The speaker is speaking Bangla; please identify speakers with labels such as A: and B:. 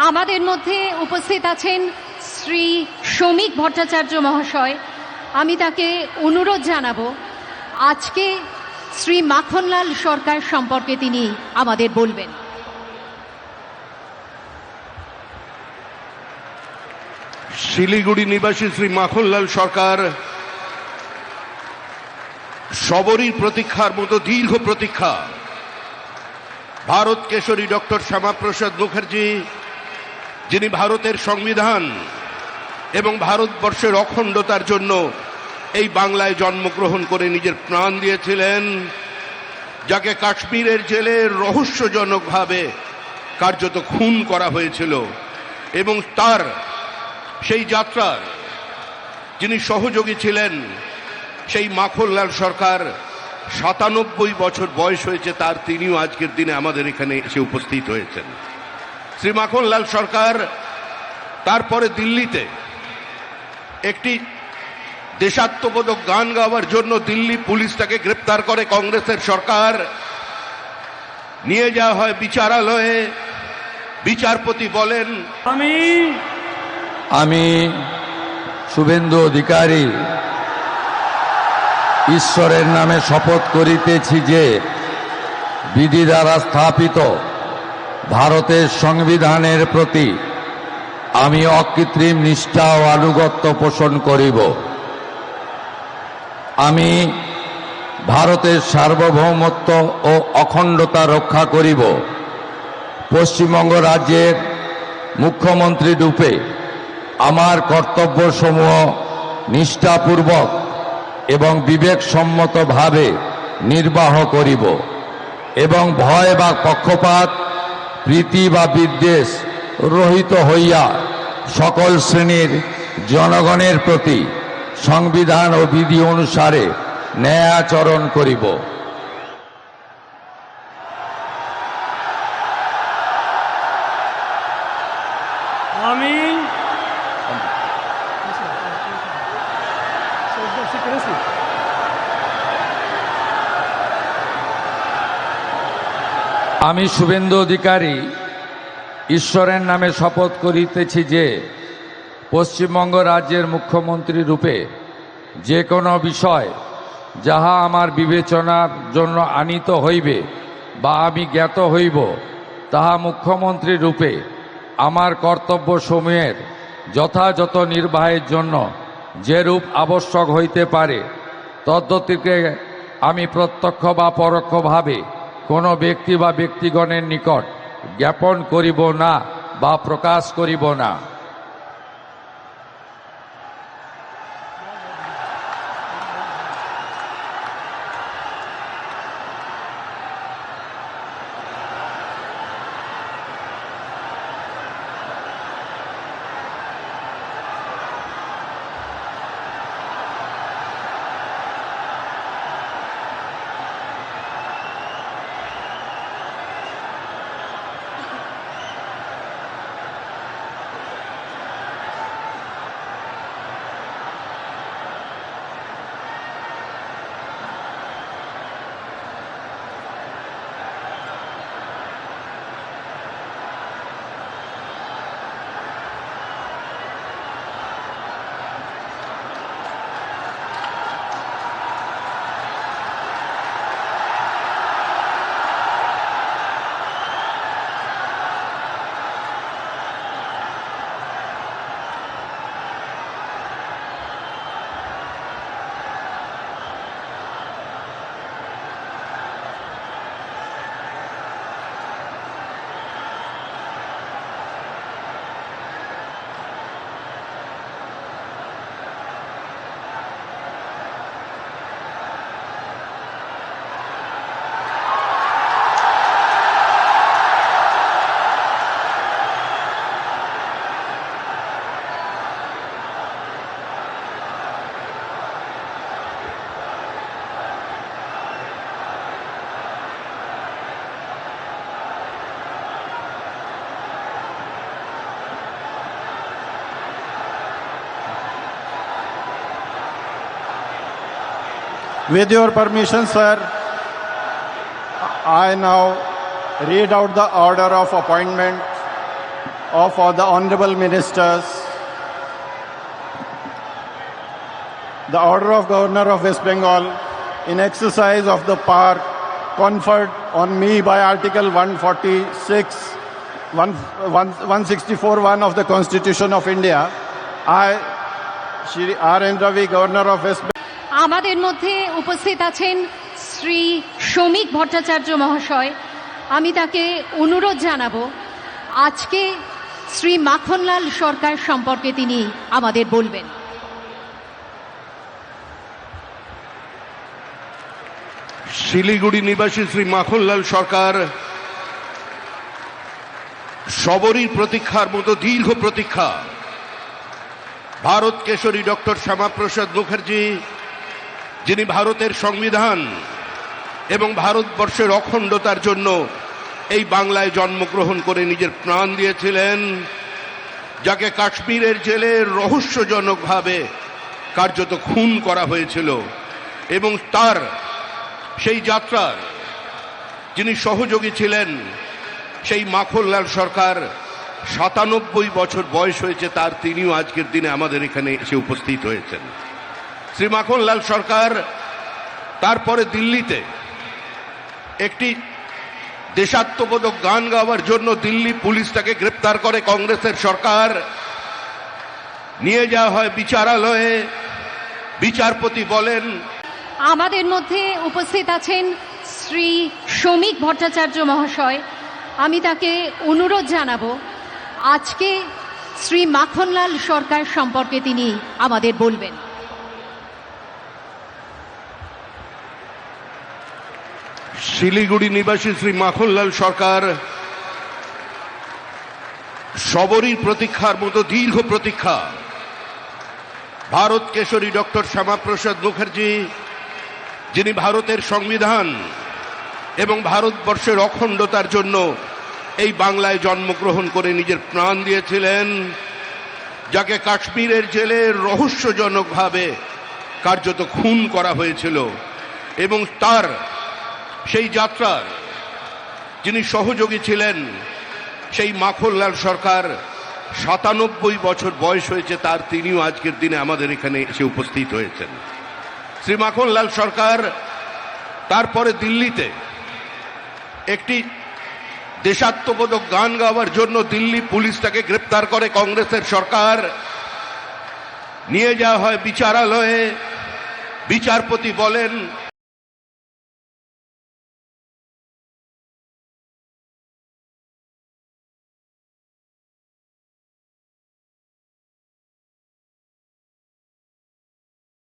A: আমাদের মধ্যে উপস্থিত আছেন শ্রী শ্রমিক ভট্টাচার্য মহাশয়। আমি তাকে অনুরোধ জানাবো আজকে শ্রী মাখনলাল সরকার সম্পর্কে তিনি আমাদের বলবেন।
B: শিলিগুড়ি নিবাসী শ্রী মাখনলাল সরকার সবরই প্রতীক্ষার মতো দীর্ঘ প্রতীক্ষা। ভারত কেশরী ডক্টর শ্যামাপ্রসাদ মুখার্জি, যিনি ভারতের সংবিধান এবং ভারতবর্ষের অখণ্ডতার জন্য এই বাংলায় জন্মগ্রহণ করে নিজের প্রাণ দিয়েছিলেন, যাকে কাশ্মীরের জেলে রহস্যজনকভাবে কার্যত খুন করা হয়েছিল, এবং তার সেই যাত্রার যিনি সহযোগী ছিলেন, সেই মাখনলাল সরকার ৯৭ বছর বয়স হয়েছে তার, তিনিও আজকের দিনে আমাদের এখানে এসে উপস্থিত হয়েছেন। শ্রী মাখনলাল সরকার তারপরে দিল্লিতে একটি দেশাত্মবোধক গান গাওয়ার জন্য দিল্লি পুলিশ তাকে গ্রেপ্তার করে। কংগ্রেসের সরকার নিয়ে যাওয়া হয় বিচারালয়ে। বিচারপতি বলেন,
C: আমি শুভেন্দু অধিকারী ঈশ্বরের নামে শপথ করিতেছি যে বিধি দ্বারা স্থাপিত ভারতের সংবিধানের প্রতি আমি অকৃত্রিম নিষ্ঠা ও আনুগত্য পোষণ করিব। আমি ভারতের সার্বভৌমত্ব ও অখণ্ডতা রক্ষা করিব। পশ্চিমবঙ্গ রাজ্যের মুখ্যমন্ত্রী রূপে আমার কর্তব্যসমূহ নিষ্ঠাপূর্বক এবং বিবেকসম্মতভাবে নির্বাহ করিব এবং ভয় বা পক্ষপাত, প্রীতি বা বিদ্বেষ রহিত হইয়া সকল শ্রেণীর জনগণের প্রতি সংবিধান ও বিধি অনুসারে ন্যায়াচরণ করিব। আমি শুভেন্দু অধিকারী ঈশ্বরের নামে শপথ করিতেছি যে পশ্চিমবঙ্গ রাজ্যের মুখ্যমন্ত্রী রূপে যে কোনো বিষয় যাহা আমার বিবেচনার জন্য আনীত হইবে বা আমি জ্ঞাত হইব, তাহা মুখ্যমন্ত্রী রূপে আমার কর্তব্যসমূহের যথাযথ নির্বাহের জন্য যেরূপ আবশ্যক হইতে পারে তদ্গতিকে আমি প্রত্যক্ষ বা পরোক্ষভাবে কোনো ব্যক্তি বা ব্যক্তিগণের নিকট জ্ঞাপন করিব না বা প্রকাশ করিব না।
D: With your permission, sir, I now read out the order of appointment of all the honorable ministers, the Order of Governor of West Bengal, in exercise of the power conferred on me by Article 164(1) of the Constitution of India, I, Shri R. N. Ravi, Governor of West Bengal,
A: আমাদের মধ্যে উপস্থিত আছেন শ্রী শ্রমিক ভট্টাচার্য মহাশয়। আমি তাকে অনুরোধ জানাবো আজকে শ্রী মাখনলাল সরকার সম্পর্কে তিনি আমাদের বলবেন।
B: শিলিগুড়ি নিবাসী শ্রী মাখনলাল সরকার সবরই প্রতীক্ষার মতো দীর্ঘ প্রতীক্ষা। ভারত কেশরী ডক্টর শ্যামাপ্রসাদ মুখার্জি, যিনি ভারতের সংবিধান এবং ভারতবর্ষের অখণ্ডতার জন্য এই বাংলায় জন্মগ্রহণ করে নিজের প্রাণ দিয়েছিলেন, যাকে কাশ্মীরের জেলে রহস্যজনকভাবে কার্যত খুন করা হয়েছিল, এবং তার সেই যাত্রার যিনি সহযোগী ছিলেন, সেই মাখনলাল সরকার ৯৭ বছর বয়স হয়েছে তার, তিনিও আজকের দিনে আমাদের এখানে এসে উপস্থিত হয়েছেন। শ্রী মাখনলাল সরকার তারপরে দিল্লিতে একটি দেশাত্মবোধক গান গাওয়ার জন্য দিল্লি পুলিশ তাকে গ্রেপ্তার করে। কংগ্রেসের সরকার নিয়ে যাওয়া হয় বিচারালয়ে। বিচারপতি বলেন,
A: আমাদের মধ্যে উপস্থিত আছেন শ্রী শ্রমিক ভট্টাচার্য মহাশয়। আমি তাকে অনুরোধ জানাবো আজকে শ্রী মাখনলাল সরকার সম্পর্কে তিনি আমাদের বলবেন।
B: শিলিগুড়ি নিবাসী শ্রী মাখনলাল সরকার সবরই প্রতীক্ষার মতো দীর্ঘ প্রতীক্ষা। ভারত কেশরী ডক্টর শ্যামাপ্রসাদ মুখার্জি, যিনি ভারতের সংবিধান এবং ভারতবর্ষের অখণ্ডতার জন্য এই বাংলায় জন্মগ্রহণ করে নিজের প্রাণ দিয়েছিলেন, যাকে কাশ্মীরের জেলে রহস্যজনকভাবে কার্যত খুন করা হয়েছিল, এবং তার সেই যাত্রার যিনি সহযোগী ছিলেন, সেই মাখনলাল সরকার ৯৭ বছর বয়স হয়েছে তার, তিনিও আজকের দিনে আমাদের এখানে এসে উপস্থিত হয়েছেন। শ্রী মাখনলাল সরকার তারপরে দিল্লিতে একটি দেশাত্মবোধক গান গাওয়ার জন্য দিল্লি পুলিশ তাকে গ্রেপ্তার করে। কংগ্রেসের সরকার নিয়ে যাওয়া হয় বিচারালয়ে। বিচারপতি বলেন,